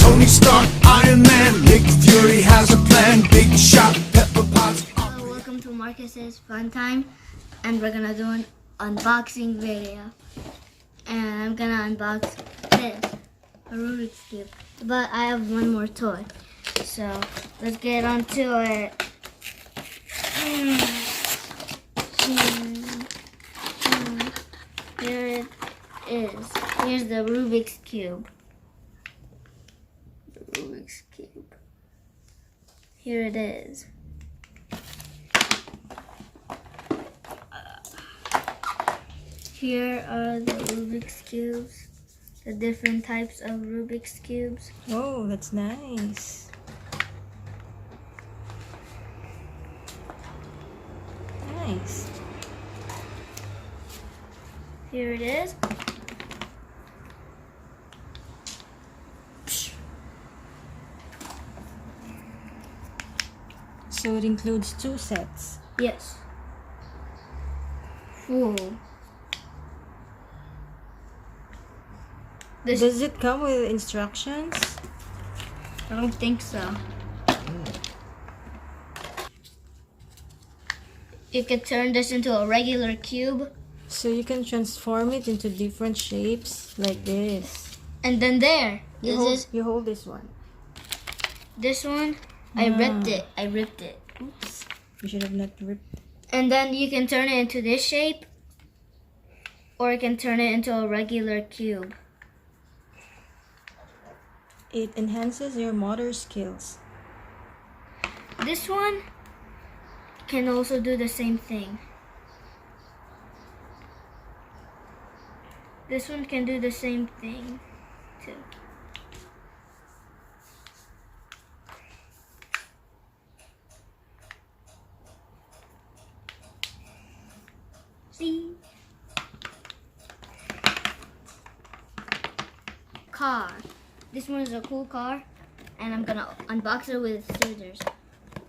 Tony Stark, Iron Man, Nick Fury has a plan. Big shot, Pepper Potts. Hello, welcome to Marcus's Fun Time, and we're gonna do an unboxing video. And I'm gonna unbox this, a Rubik's Cube. But I have one more toy, so let's get on to it. Here it is. Here's the Rubik's Cube. The Rubik's Cube. Here it is. Here are the Rubik's Cubes, the different types of Rubik's Cubes. Oh, that's nice. Nice. Here it is. So it includes 2 sets. Yes. Full. Does it come with instructions? I don't think so. You can turn this into a regular cube. So you can transform it into different shapes like this. And then there. You hold this one. This one, I ripped it. Oops. You should have not ripped. And then you can turn it into this shape, or you can turn it into a regular cube. It enhances your motor skills. This one can also do the same thing. This one can do the same thing too. See? Car. This one is a cool car, and I'm gonna unbox it with scissors.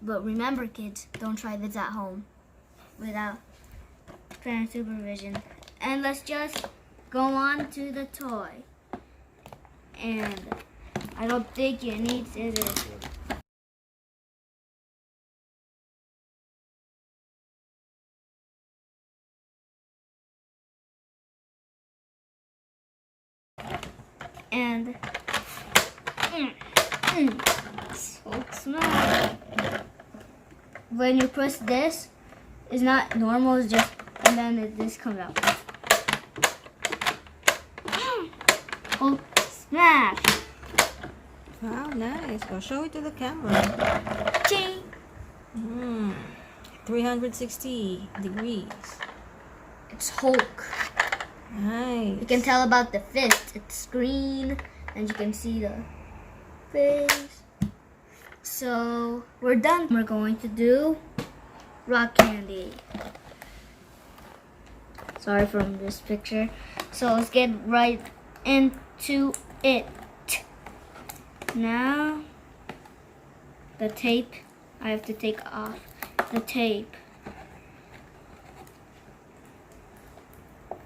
But remember, kids, don't try this at home without parent supervision. And let's just go on to the toy. And I don't think you need scissors. And so small. When you press this, it's not normal, it's just, and then this comes out. Oh, smash! Wow, nice. I'll show it to the camera. Ching! 360 degrees. It's Hulk. Nice. You can tell about the fist. It's green, and you can see the face. So, we're done. We're going to do rock candy. Sorry from this picture. So, let's get right into it. Now, the tape. I have to take off the tape.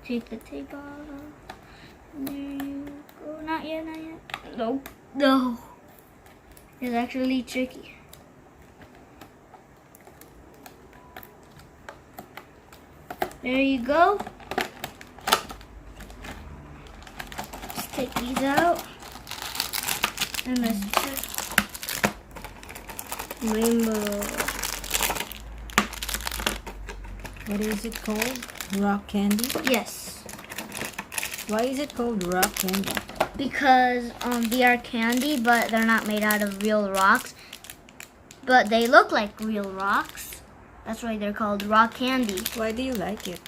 Take the tape off. And there you go. Not yet, not yet. No. No. It's actually tricky. There you go. Let's take these out. And let's check. Rainbow. What is it called? Rock candy? Yes. Why is it called rock candy? Because they are candy, but they're not made out of real rocks. But they look like real rocks. That's why they're called rock candy. Why do you like it?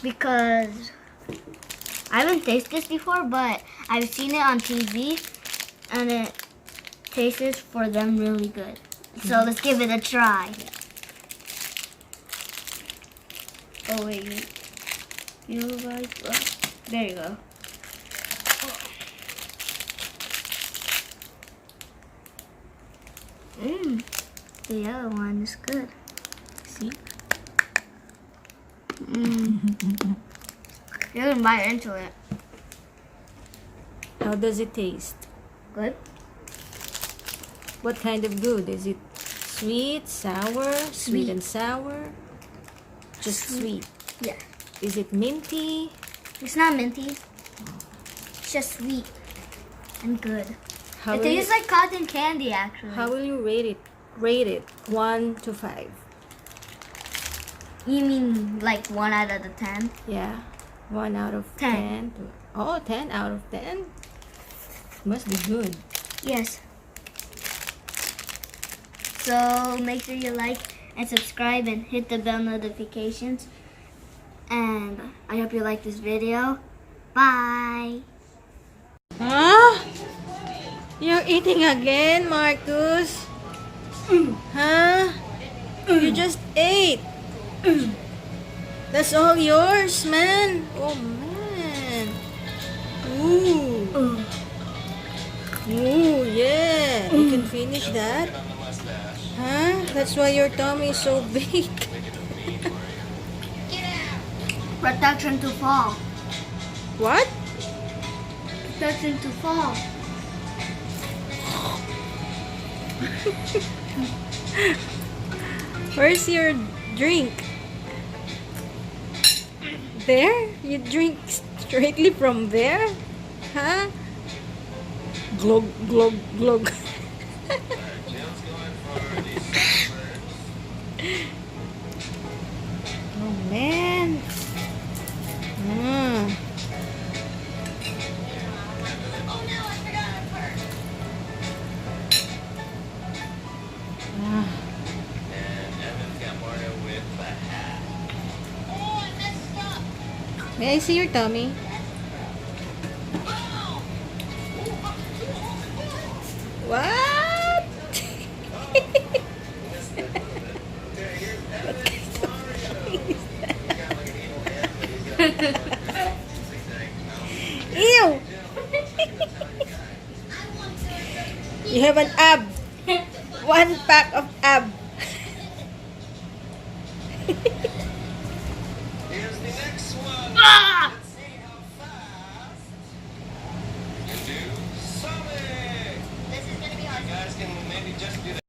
Because I haven't tasted this before, but I've seen it on TV, and it tastes for them really good. So let's give it a try. Oh wait, you guys, there you go. The other one is good. See? You can bite into it. How does it taste? Good. What kind of good? Is it sweet, sour, sweet Sweet. and sour? Just sweet. Yeah. Is it minty? It's not minty. It's just sweet and good. How It will, you, tastes like cotton candy, actually. how will you rate it? Rate it 1 to 5. You mean like 1 out of the 10? Yeah. 1 out of 10. 10. Oh, 10 out of 10. Must be good. Yes. So make sure you like and subscribe and hit the bell notifications. And I hope you like this video. Bye. Huh? You're eating again, Marcus? Huh? You just ate. That's all yours, man. Oh, man. Ooh. Ooh, yeah. You can finish that? Huh? That's why your tummy is so big. Protection to fall. What? Protection to fall. Where's your drink? There? You drink straightly from there? Huh? Glug, glug, glug. Oh, man. Mm. Ah. May I see your tummy? What? What kind of tummy is that? Ew! You have an ab. 1 pack of ab. Here's the next one. Ah! Let's see how fast you can do something. This is gonna be hard. You guys can maybe just do the